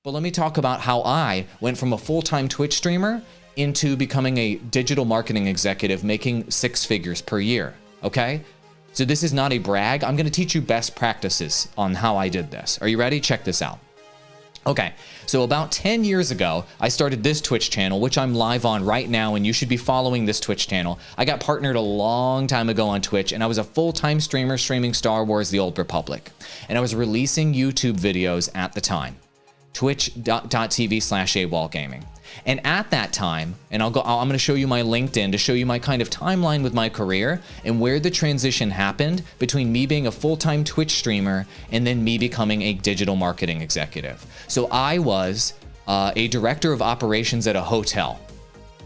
But let me talk about how I went from a full-time Twitch streamer into becoming a digital marketing executive making 6 figures per year, okay? So this is not a brag. I'm gonna teach you best practices on how I did this. Are you ready? Check this out. Okay, so about 10 years ago, I started this Twitch channel, which I'm live on right now, and you should be following this Twitch channel. I got partnered a long time ago on Twitch, and I was a full-time streamer streaming Star Wars: The Old Republic. And I was releasing YouTube videos at the time. Twitch.tv/Awall Gaming. And at that time, and I'm going to show you my LinkedIn to show you my kind of timeline with my career and where the transition happened between me being a full-time Twitch streamer and then me becoming a digital marketing executive. So I was a director of operations at a hotel.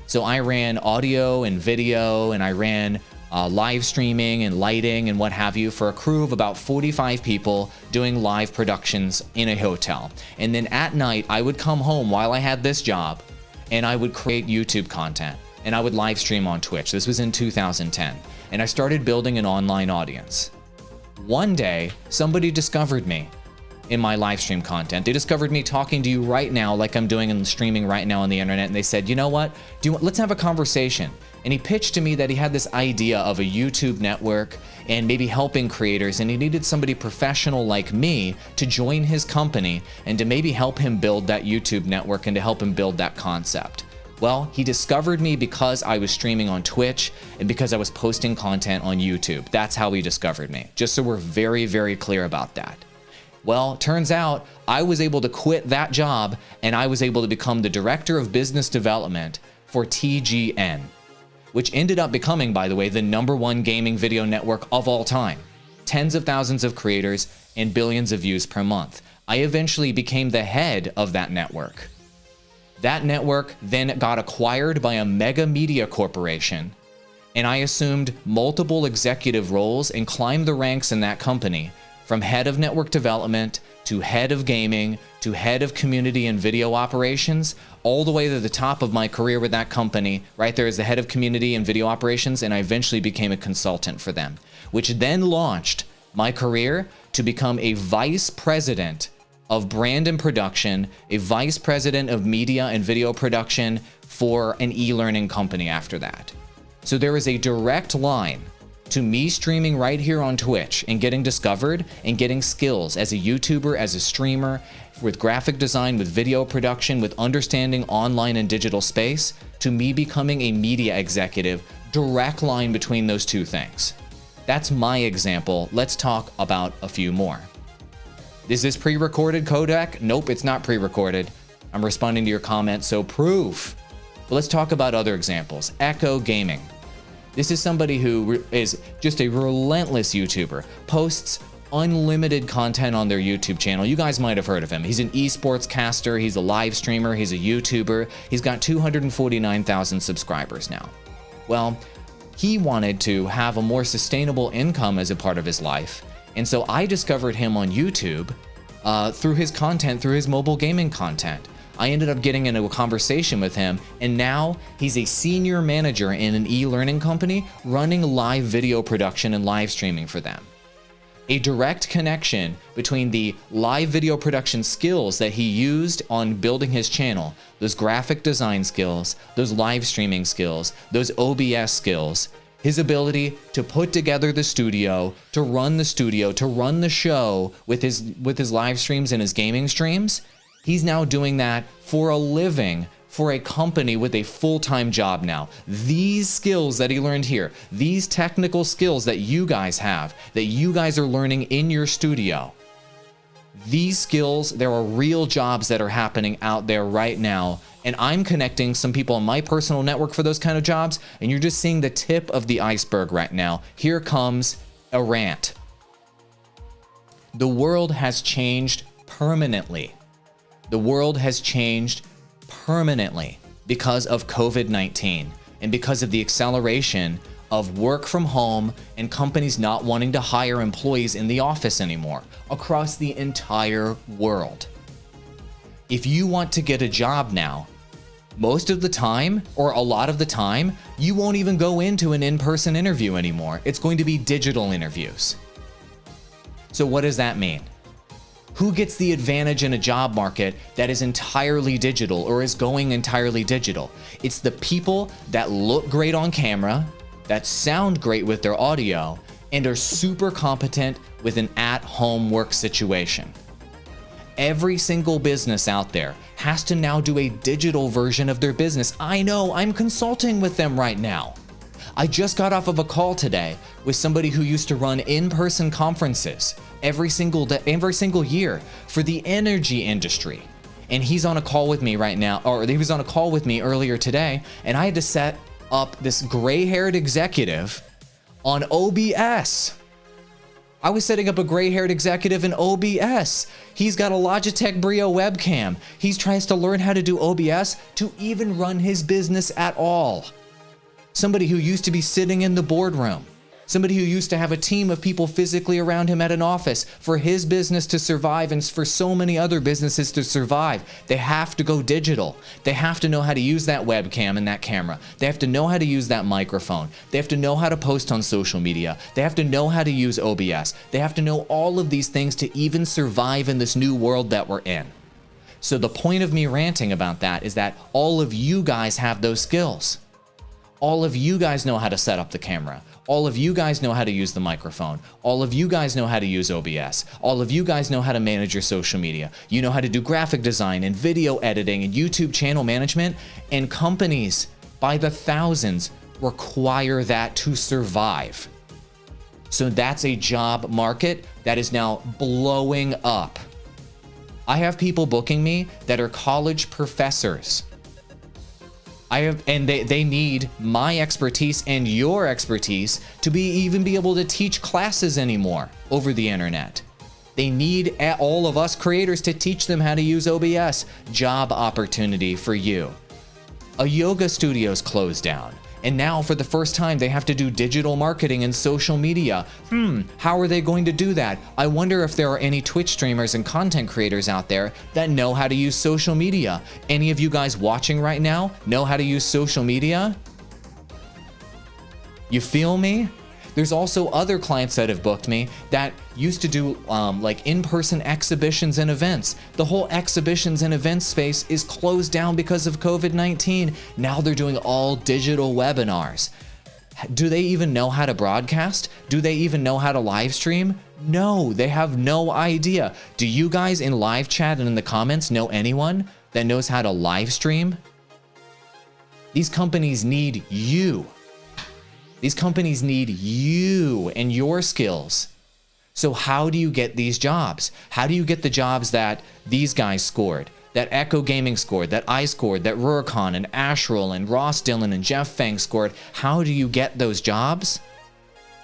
So I ran audio and video, and I ran live streaming and lighting and what have you for a crew of about 45 people doing live productions in a hotel. And then at night, I would come home while I had this job and I would create YouTube content and I would live stream on Twitch. This was in 2010. And I started building an online audience. One day, somebody discovered me in my live stream content. They discovered me talking to you right now like I'm doing and streaming right now on the internet, and they said, you know what, let's have a conversation. And he pitched to me that he had this idea of a YouTube network and maybe helping creators, and he needed somebody professional like me to join his company and to maybe help him build that YouTube network and to help him build that concept. Well, he discovered me because I was streaming on Twitch and because I was posting content on YouTube. That's how he discovered me, just so we're very, very clear about that. Well, turns out I was able to quit that job and I was able to become the director of business development for TGN, which ended up becoming, by the way, the #1 gaming video network of all time. Tens of thousands of creators and billions of views per month. I eventually became the head of that network. That network then got acquired by a mega media corporation, and I assumed multiple executive roles and climbed the ranks in that company, from head of network development to head of gaming to head of community and video operations, all the way to the top of my career with that company, right there as the head of community and video operations, and I eventually became a consultant for them, which then launched my career to become a vice president of brand and production, a vice president of media and video production for an e-learning company after that. So there is a direct line to me streaming right here on Twitch and getting discovered and getting skills as a YouTuber, as a streamer, with graphic design, with video production, with understanding online and digital space, to me becoming a media executive. Direct line between those two things. That's my example. Let's talk about a few more. Is this pre-recorded, Kodak? Nope, it's not pre-recorded. I'm responding to your comments, so proof. But let's talk about other examples. Echo Gaming. This is somebody who is just a relentless YouTuber, posts unlimited content on their YouTube channel. You guys might have heard of him. He's an esports caster, he's a live streamer, he's a YouTuber. He's got 249,000 subscribers now. Well, he wanted to have a more sustainable income as a part of his life. And so I discovered him on YouTube through his content, through his mobile gaming content. I ended up getting into a conversation with him, and now he's a senior manager in an e-learning company running live video production and live streaming for them. A direct connection between the live video production skills that he used on building his channel, those graphic design skills, those live streaming skills, those OBS skills, his ability to put together the studio, to run the show with his live streams and his gaming streams. He's now doing that for a living, for a company with a full-time job now. These skills that he learned here, these technical skills that you guys have, that you guys are learning in your studio, these skills, there are real jobs that are happening out there right now. And I'm connecting some people on my personal network for those kind of jobs, and you're just seeing the tip of the iceberg right now. Here comes a rant. The world has changed permanently. The world has changed permanently because of COVID-19 and because of the acceleration of work from home and companies not wanting to hire employees in the office anymore across the entire world. If you want to get a job now, most of the time, or a lot of the time, you won't even go into an in-person interview anymore. It's going to be digital interviews. So what does that mean? Who gets the advantage in a job market that is entirely digital or is going entirely digital? It's the people that look great on camera, that sound great with their audio, and are super competent with an at-home work situation. Every single business out there has to now do a digital version of their business. I know, I'm consulting with them right now. I just got off of a call today with somebody who used to run in-person conferences every single day, every single year for the energy industry. And he's on a call with me right now, or he was on a call with me earlier today, and I had to set up this gray-haired executive on OBS. I was setting up a gray-haired executive in OBS. He's got a Logitech Brio webcam. He tries to learn how to do OBS to even run his business at all. Somebody who used to be sitting in the boardroom. Somebody who used to have a team of people physically around him at an office for his business to survive and for so many other businesses to survive. They have to go digital. They have to know how to use that webcam and that camera. They have to know how to use that microphone. They have to know how to post on social media. They have to know how to use OBS. They have to know all of these things to even survive in this new world that we're in. So the point of me ranting about that is that all of you guys have those skills. All of you guys know how to set up the camera. All of you guys know how to use the microphone. All of you guys know how to use OBS. All of you guys know how to manage your social media. You know how to do graphic design and video editing and YouTube channel management. And companies by the thousands require that to survive. So that's a job market that is now blowing up. I have people booking me that are college professors. And they need my expertise and your expertise to even be able to teach classes anymore over the internet. They need all of us creators to teach them how to use OBS. Job opportunity for you. A yoga studio's closed down. And now for the first time, they have to do digital marketing and social media. How are they going to do that? I wonder if there are any Twitch streamers and content creators out there that know how to use social media. Any of you guys watching right now know how to use social media? You feel me? There's also other clients that have booked me that used to do like in-person exhibitions and events. The whole exhibitions and events space is closed down because of COVID-19. Now they're doing all digital webinars. Do they even know how to broadcast? Do they even know how to live stream? No, they have no idea. Do you guys in live chat and in the comments know anyone that knows how to live stream? These companies need you. These companies need you and your skills. So how do you get these jobs? How do you get the jobs that these guys scored, that Echo Gaming scored, that I scored, that Rurikon and Asheril and Ross Dillon and Jeff Fang scored? How do you get those jobs?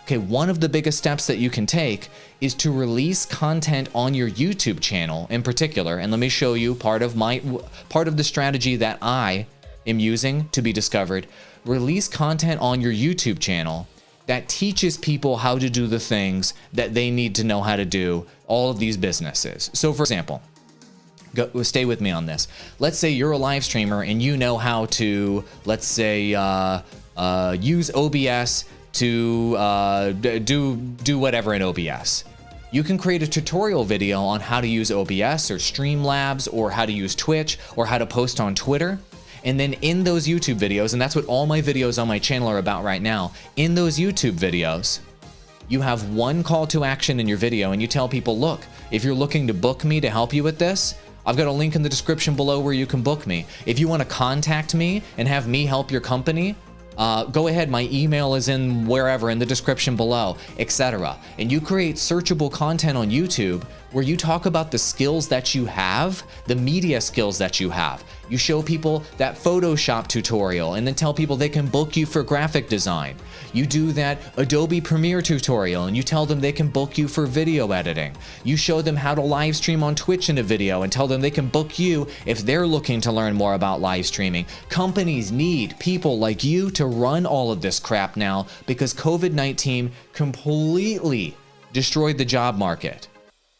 Okay, one of the biggest steps that you can take is to release content on your YouTube channel in particular. And let me show you part of the strategy that I am using to be discovered. Release content on your YouTube channel that teaches people how to do the things that they need to know how to do, all of these businesses. So for example, stay with me on this. Let's say you're a live streamer and you know how to, let's say, use OBS to do whatever in OBS. You can create a tutorial video on how to use OBS or Streamlabs or how to use Twitch or how to post on Twitter. And then in those YouTube videos, and that's what all my videos on my channel are about right now, in those YouTube videos, you have one call to action in your video and you tell people, look, if you're looking to book me to help you with this, I've got a link in the description below where you can book me. If you want to contact me and have me help your company, go ahead, my email is in wherever in the description below, etc. And you create searchable content on YouTube where you talk about the skills that you have, the media skills that you have. You show people that Photoshop tutorial and then tell people they can book you for graphic design. You do that Adobe Premiere tutorial and you tell them they can book you for video editing. You show them how to live stream on Twitch in a video and tell them they can book you if they're looking to learn more about live streaming. Companies need people like you to run all of this crap now because COVID-19 completely destroyed the job market.